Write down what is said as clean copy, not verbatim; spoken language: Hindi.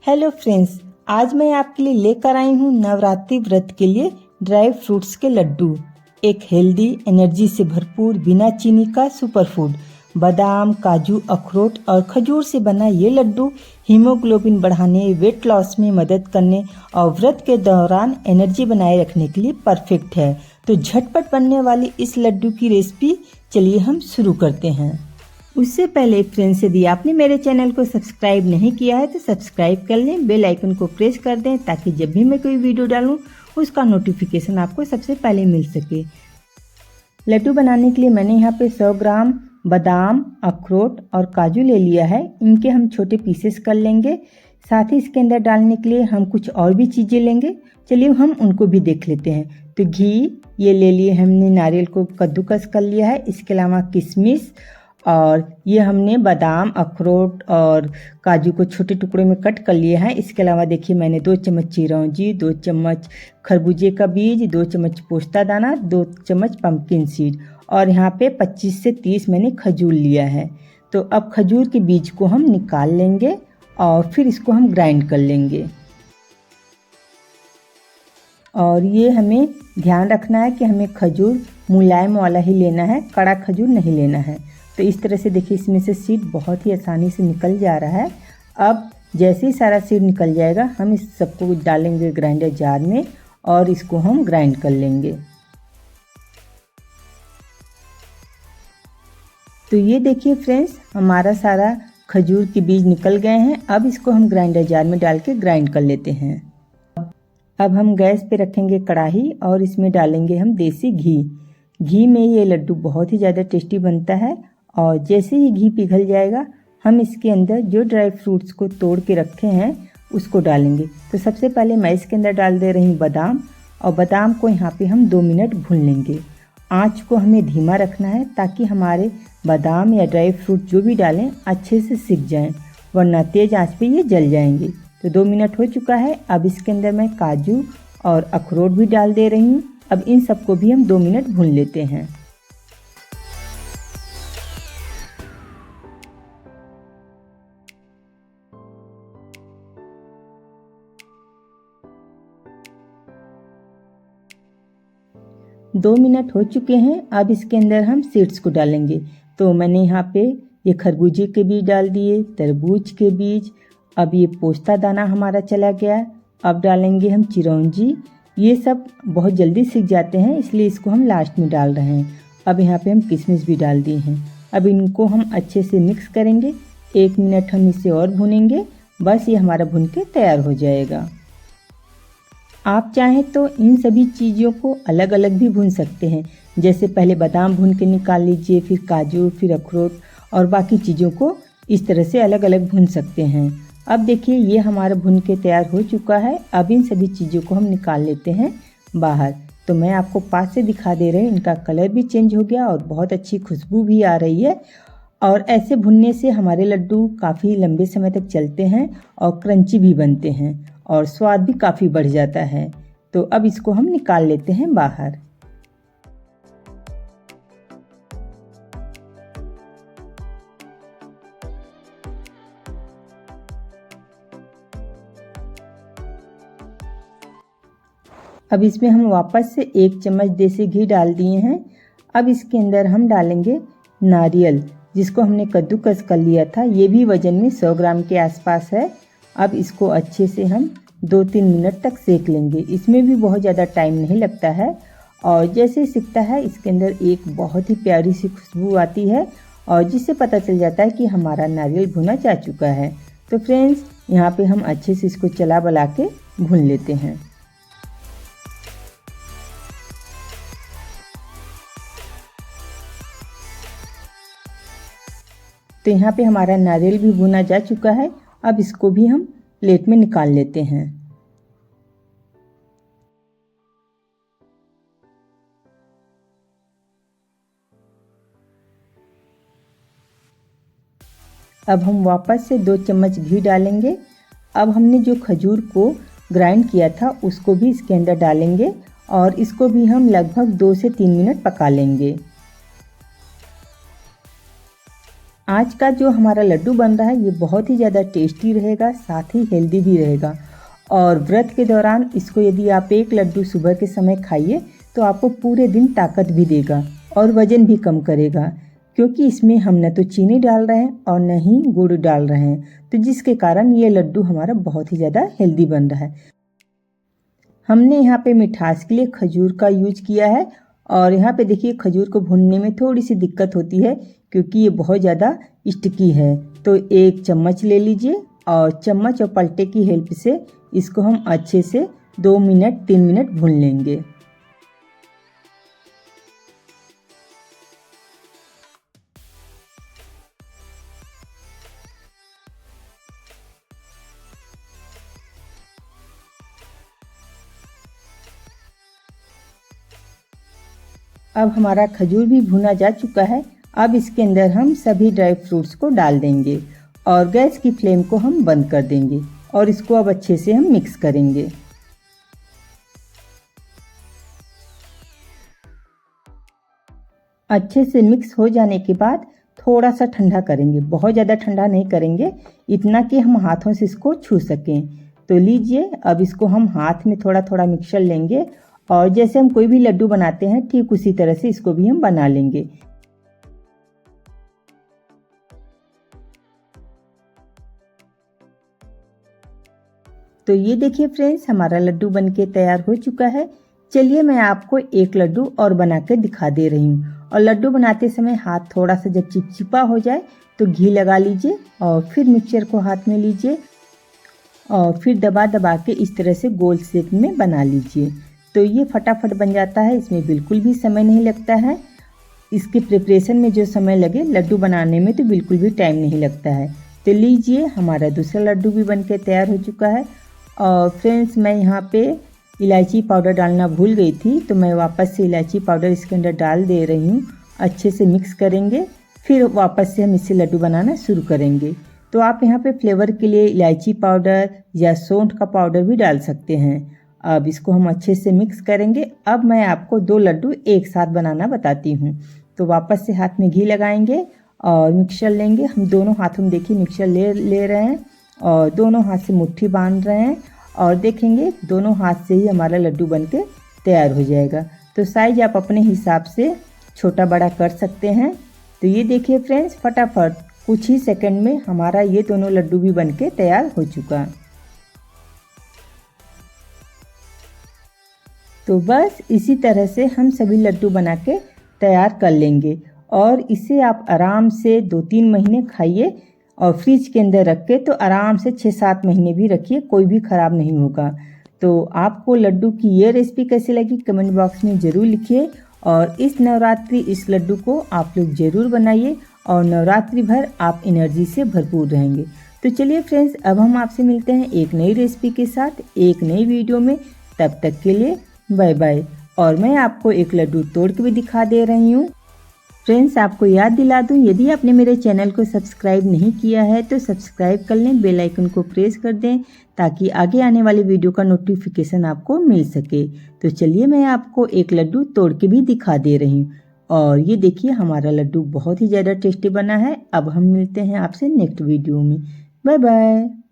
हेलो फ्रेंड्स, आज मैं आपके लिए लेकर आई हूँ नवरात्रि व्रत के लिए ड्राई फ्रूट्स के लड्डू। एक हेल्दी, एनर्जी से भरपूर, बिना चीनी का सुपर फूड। बादाम, काजू, अखरोट और खजूर से बना ये लड्डू हीमोग्लोबिन बढ़ाने, वेट लॉस में मदद करने और व्रत के दौरान एनर्जी बनाए रखने के लिए परफेक्ट है। तो झटपट बनने वाली इस लड्डू की रेसिपी चलिए हम शुरू करते हैं। उससे पहले फ्रेंड्स, यदि आपने मेरे चैनल को सब्सक्राइब नहीं किया है तो सब्सक्राइब कर लें, बेल आइकन को प्रेस कर दें ताकि जब भी मैं कोई वीडियो डालूं उसका नोटिफिकेशन आपको सबसे पहले मिल सके। लड्डू बनाने के लिए मैंने यहाँ पे 100 ग्राम बादाम, अखरोट और काजू ले लिया है। इनके हम छोटे पीसेस कर लेंगे। साथ ही इसके अंदर डालने के लिए हम कुछ और भी चीज़ें लेंगे। चलिए हम उनको भी देख लेते हैं। तो घी ये ले लिए हमने, नारियल को कद्दूकस कर लिया है। इसके अलावा किशमिश और ये हमने बादाम, अखरोट और काजू को छोटे टुकड़े में कट कर लिए हैं। इसके अलावा देखिए मैंने 2 चम्मच चिरौंजी, 2 चम्मच खरबूजे का बीज, 2 चम्मच पोस्ता दाना, 2 चम्मच पंपकिन सीड और यहाँ पे 25 से 30 मैंने खजूर लिया है। तो अब खजूर के बीज को हम निकाल लेंगे और फिर इसको हम ग्राइंड कर लेंगे। और ये हमें ध्यान रखना है कि हमें खजूर मुलायम वाला ही लेना है, कड़ा खजूर नहीं लेना है। तो इस तरह से देखिए इसमें से सीड बहुत ही आसानी से निकल जा रहा है। अब जैसे ही सारा सीड निकल जाएगा हम इस सबको डालेंगे ग्राइंडर जार में और इसको हम ग्राइंड कर लेंगे। तो ये देखिए फ्रेंड्स, हमारा सारा खजूर के बीज निकल गए हैं। अब इसको हम ग्राइंडर जार में डाल के ग्राइंड कर लेते हैं। अब हम गैस पे रखेंगे कढ़ाई और इसमें डालेंगे हम देसी घी। घी में ये लड्डू बहुत ही ज़्यादा टेस्टी बनता है। और जैसे ही घी पिघल जाएगा हम इसके अंदर जो ड्राई फ्रूट्स को तोड़ के रखे हैं उसको डालेंगे। तो सबसे पहले मैं इसके अंदर डाल दे रही हूँ बादाम, और बादाम को यहाँ पे हम 2 मिनट भून लेंगे। आँच को हमें धीमा रखना है ताकि हमारे बादाम या ड्राई फ्रूट जो भी डालें अच्छे से सिक जाएं, वरना तेज़ आँच पे ये जल जाएंगे। तो 2 मिनट हो चुका है। अब इसके अंदर मैं काजू और अखरोट भी डाल दे रही हूँ। अब इन सबको भी हम 2 मिनट भून लेते हैं। दो मिनट हो चुके हैं। अब इसके अंदर हम सीड्स को डालेंगे। तो मैंने यहाँ पे ये खरबूजे के बीज डाल दिए, तरबूज के बीज। अब ये पोस्ता दाना हमारा चला गया। अब डालेंगे हम चिरौंजी। ये सब बहुत जल्दी सीख जाते हैं इसलिए इसको हम लास्ट में डाल रहे हैं। अब यहाँ पे हम किशमिश भी डाल दिए हैं। अब इनको हम अच्छे से मिक्स करेंगे। 1 मिनट हम इसे और भूनेंगे। बस ये हमारा भून के तैयार हो जाएगा। आप चाहें तो इन सभी चीज़ों को अलग अलग भी भून सकते हैं। जैसे पहले बादाम भून के निकाल लीजिए, फिर काजू, फिर अखरोट और बाकी चीज़ों को इस तरह से अलग अलग भून सकते हैं। अब देखिए ये हमारा भून के तैयार हो चुका है। अब इन सभी चीज़ों को हम निकाल लेते हैं बाहर। तो मैं आपको पास से दिखा दे रही हूँ, इनका कलर भी चेंज हो गया और बहुत अच्छी खुशबू भी आ रही है। और ऐसे भुनने से हमारे लड्डू काफ़ी लंबे समय तक चलते हैं और क्रंची भी बनते हैं और स्वाद भी काफ़ी बढ़ जाता है। तो अब इसको हम निकाल लेते हैं बाहर। अब इसमें हम वापस से 1 चम्मच देसी घी डाल दिए हैं। अब इसके अंदर हम डालेंगे नारियल, जिसको हमने कद्दूकस कर लिया था। ये भी वजन में 100 ग्राम के आसपास है। अब इसको अच्छे से हम 2-3 मिनट तक सेक लेंगे। इसमें भी बहुत ज़्यादा टाइम नहीं लगता है। और जैसे ही सिकता है इसके अंदर एक बहुत ही प्यारी सी खुशबू आती है और जिससे पता चल जाता है कि हमारा नारियल भुना जा चुका है। तो फ्रेंड्स, यहाँ पे हम अच्छे से इसको चला बला के भून लेते हैं। तो यहाँ पे हमारा नारियल भी भुना जा चुका है। अब इसको भी हम प्लेट में निकाल लेते हैं। अब हम वापस से 2 चम्मच घी डालेंगे। अब हमने जो खजूर को ग्राइंड किया था उसको भी इसके अंदर डालेंगे और इसको भी हम लगभग 2 से 3 मिनट पका लेंगे। आज का जो हमारा लड्डू बन रहा है ये बहुत ही ज़्यादा टेस्टी रहेगा, साथ ही हेल्दी भी रहेगा। और व्रत के दौरान इसको यदि आप एक लड्डू सुबह के समय खाइए तो आपको पूरे दिन ताकत भी देगा और वज़न भी कम करेगा, क्योंकि इसमें हम न तो चीनी डाल रहे हैं और न ही गुड़ डाल रहे हैं, तो जिसके कारण ये लड्डू हमारा बहुत ही ज़्यादा हेल्दी बन रहा है। हमने यहाँ पे मिठास के लिए खजूर का यूज किया है और यहाँ पे देखिए खजूर को भूनने में थोड़ी सी दिक्कत होती है क्योंकि ये बहुत ज़्यादा स्टिकी है। तो एक चम्मच ले लीजिए और चम्मच और पलटे की हेल्प से इसको हम अच्छे से 2 मिनट 3 मिनट भून लेंगे। अब हमारा खजूर भी भुना जा चुका है। अब इसके अंदर हम सभी ड्राई फ्रूट्स को डाल देंगे और गैस की फ्लेम को हम बंद कर देंगे और इसको अब अच्छे से हम मिक्स करेंगे। अच्छे से मिक्स हो जाने के बाद थोड़ा सा ठंडा करेंगे, बहुत ज़्यादा ठंडा नहीं करेंगे, इतना कि हम हाथों से इसको छू सकें। तो लीजिए अब इसको हम हाथ में थोड़ा थोड़ा मिक्सचर लेंगे और जैसे हम कोई भी लड्डू बनाते हैं ठीक उसी तरह से इसको भी हम बना लेंगे। तो ये देखिए फ्रेंड्स, हमारा लड्डू बनके तैयार हो चुका है। चलिए मैं आपको एक लड्डू और बना के दिखा दे रही हूँ। और लड्डू बनाते समय हाथ थोड़ा सा जब चिपचिपा हो जाए तो घी लगा लीजिए और फिर मिक्सचर को हाथ में लीजिए और फिर दबा दबा के इस तरह से गोल शेप में बना लीजिए। तो ये फटाफट बन जाता है, इसमें बिल्कुल भी समय नहीं लगता है। इसके प्रिपरेशन में जो समय लगे लड्डू बनाने में तो बिल्कुल भी टाइम नहीं लगता है। तो लीजिए हमारा दूसरा लड्डू भी बनके तैयार हो चुका है। और फ्रेंड्स मैं यहाँ पे इलायची पाउडर डालना भूल गई थी, तो मैं वापस से इलायची पाउडर इसके अंदर डाल दे रही हूँ। अच्छे से मिक्स करेंगे, फिर वापस से हम इससे लड्डू बनाना शुरू करेंगे। तो आप यहाँ पे फ्लेवर के लिए इलायची पाउडर या सौंठ का पाउडर भी डाल सकते हैं। अब इसको हम अच्छे से मिक्स करेंगे। अब मैं आपको 2 लड्डू एक साथ बनाना बताती हूँ। तो वापस से हाथ में घी लगाएंगे और मिक्सचर लेंगे। हम दोनों हाथों में देखिए मिक्सचर ले रहे हैं और दोनों हाथ से मुट्ठी बांध रहे हैं और देखेंगे दोनों हाथ से ही हमारा लड्डू बनके तैयार हो जाएगा। तो साइज आप अपने हिसाब से छोटा बड़ा कर सकते हैं। तो ये देखिए फ्रेंड्स, फटाफट कुछ ही सेकंड में हमारा ये दोनों लड्डू भी बनके तैयार हो चुका। तो बस इसी तरह से हम सभी लड्डू बना के तैयार कर लेंगे और इसे आप आराम से 2-3 महीने खाइए और फ्रिज के अंदर रख के तो आराम से 6-7 महीने भी रखिए, कोई भी ख़राब नहीं होगा। तो आपको लड्डू की ये रेसिपी कैसी लगी कमेंट बॉक्स में ज़रूर लिखिए और इस नवरात्रि इस लड्डू को आप लोग ज़रूर बनाइए और नवरात्रि भर आप एनर्जी से भरपूर रहेंगे। तो चलिए फ्रेंड्स, अब हम आपसे मिलते हैं एक नई रेसिपी के साथ एक नई वीडियो में। तब तक के लिए बाय बाय। और मैं आपको एक लड्डू तोड़ के भी दिखा दे रही हूँ। फ्रेंड्स आपको याद दिला दूँ, यदि आपने मेरे चैनल को सब्सक्राइब नहीं किया है तो सब्सक्राइब कर लें, बेल आइकन को प्रेस कर दें ताकि आगे आने वाले वीडियो का नोटिफिकेशन आपको मिल सके। तो चलिए मैं आपको एक लड्डू तोड़ के भी दिखा दे रही हूँ। और ये देखिए हमारा लड्डू बहुत ही ज़्यादा टेस्टी बना है। अब हम मिलते हैं आपसे नेक्स्ट वीडियो में। Bye bye.